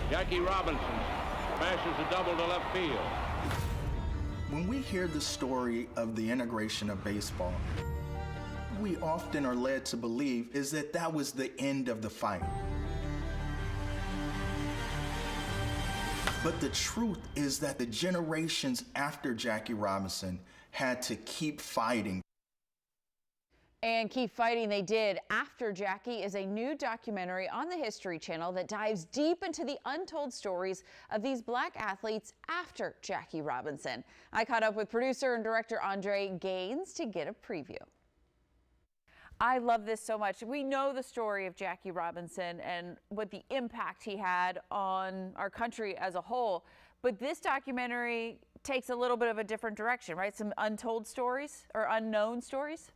Jackie Robinson smashes a double to left field. When we hear the story of the integration of baseball, we often are led to believe is that that was the end of the fight. But the truth is that the generations after Jackie Robinson had to keep fighting. And keep fighting they did. After Jackie is a new documentary on the History Channel that dives deep into the untold stories of these black athletes after Jackie Robinson. I caught up with producer and director Andre Gaines to get a preview. I love this so much. We know the story of Jackie Robinson and what the impact he had on our country as a whole. But this documentary takes a little bit of a different direction, right? Some untold stories or unknown stories.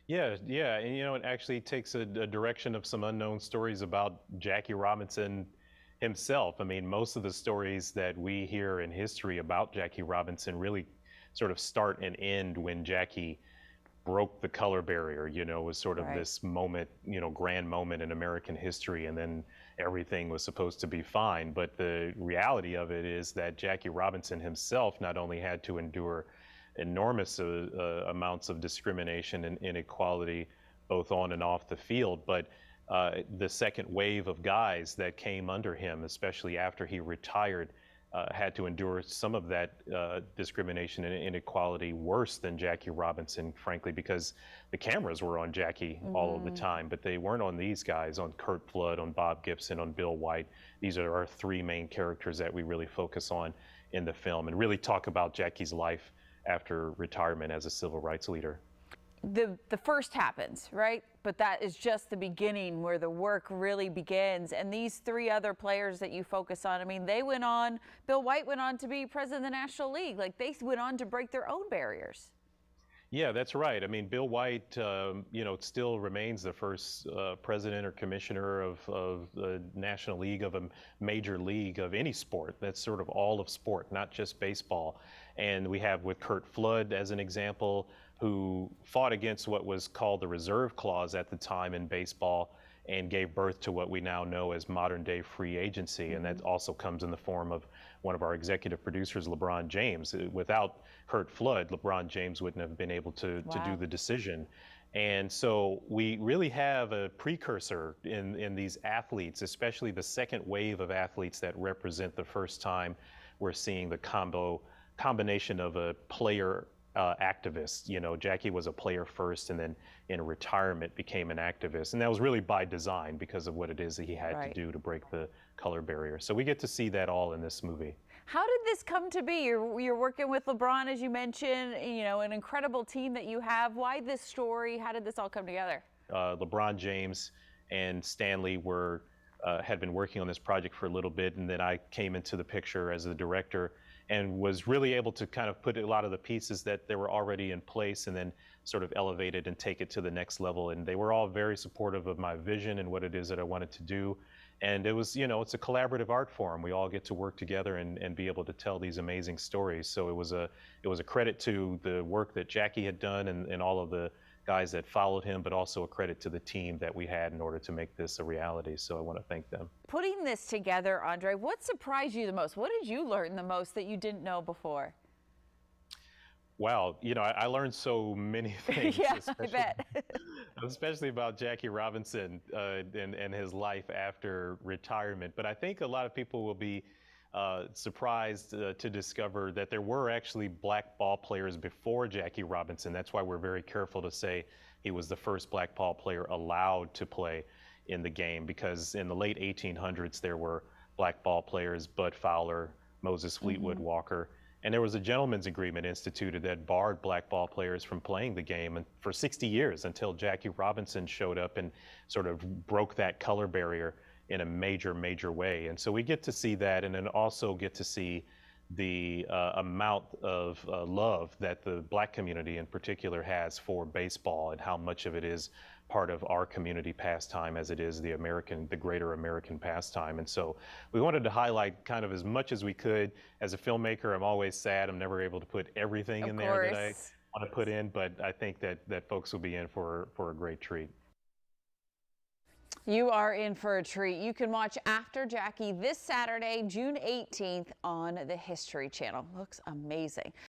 Yeah, and it actually takes a direction of some unknown stories about Jackie Robinson himself. I mean, most of the stories that we hear in history about Jackie Robinson really sort of start and end when Jackie broke the color barrier. It was sort of this moment, grand moment in American history, and then everything was supposed to be fine. But the reality of it is that Jackie Robinson himself not only had to endure enormous amounts of discrimination and inequality, both on and off the field, but the second wave of guys that came under him, especially after he retired, had to endure some of that discrimination and inequality worse than Jackie Robinson, frankly, because the cameras were on Jackie all of the time, but they weren't on these guys, on Curt Flood, on Bob Gibson, on Bill White. These are our three main characters that we really focus on in the film and really talk about Jackie's life after retirement as a civil rights leader. The first happens, right? But that is just the beginning where the work really begins. And these three other players that you focus on, I mean, they went on, Bill White went on to be president of the National League. Like, they went on to break their own barriers. Yeah, that's right. I mean, Bill White, still remains the first president or commissioner of the National League, of a major league of any sport. That's sort of all of sport, not just baseball. And we have with Curt Flood as an example, who fought against what was called the reserve clause at the time in baseball and gave birth to what we now know as modern day free agency. And that also comes in the form of one of our executive producers, LeBron James. Without Curt Flood, LeBron James wouldn't have been able to do the decision. And so we really have a precursor in these athletes, especially the second wave of athletes that represent the first time we're seeing the combination of a player activist. Jackie was a player first and then in retirement became an activist. And that was really by design because of what it is that he had to do to break the color barrier. So we get to see that all in this movie. How did this come to be? You're working with LeBron, as you mentioned, an incredible team that you have. Why this story? How did this all come together? LeBron James and Stanley had been working on this project for a little bit, and then I came into the picture as the director and was really able to kind of put a lot of the pieces that they were already in place and then sort of elevate it and take it to the next level. And they were all very supportive of my vision and what it is that I wanted to do. And it was, it's a collaborative art form. We all get to work together and be able to tell these amazing stories. So it was a credit to the work that Jackie had done and all of the guys that followed him, but also a credit to the team that we had in order to make this a reality. So I want to thank them. Putting this together, Andre, what surprised you the most? What did you learn the most that you didn't know before? Wow, I learned so many things. Yeah, I bet. Especially about Jackie Robinson and his life after retirement. But I think a lot of people will be surprised to discover that there were actually black ball players before Jackie Robinson. That's why we're very careful to say he was the first black ball player allowed to play in the game, because in the late 1800s there were black ball players, Bud Fowler, Moses Fleetwood Walker, and there was a gentleman's agreement instituted that barred black ball players from playing the game and for 60 years until Jackie Robinson showed up and sort of broke that color barrier in a major way. And so we get to see that, and then also get to see the amount of love that the black community in particular has for baseball and how much of it is part of our community pastime as it is the greater American pastime. And so we wanted to highlight kind of as much as we could. As a filmmaker, I'm always sad I'm never able to put everything in there that I want to put in, but I think that folks will be in for a great treat. You are in for a treat. You can watch After Jackie this Saturday, June 18th on the History Channel. Looks amazing.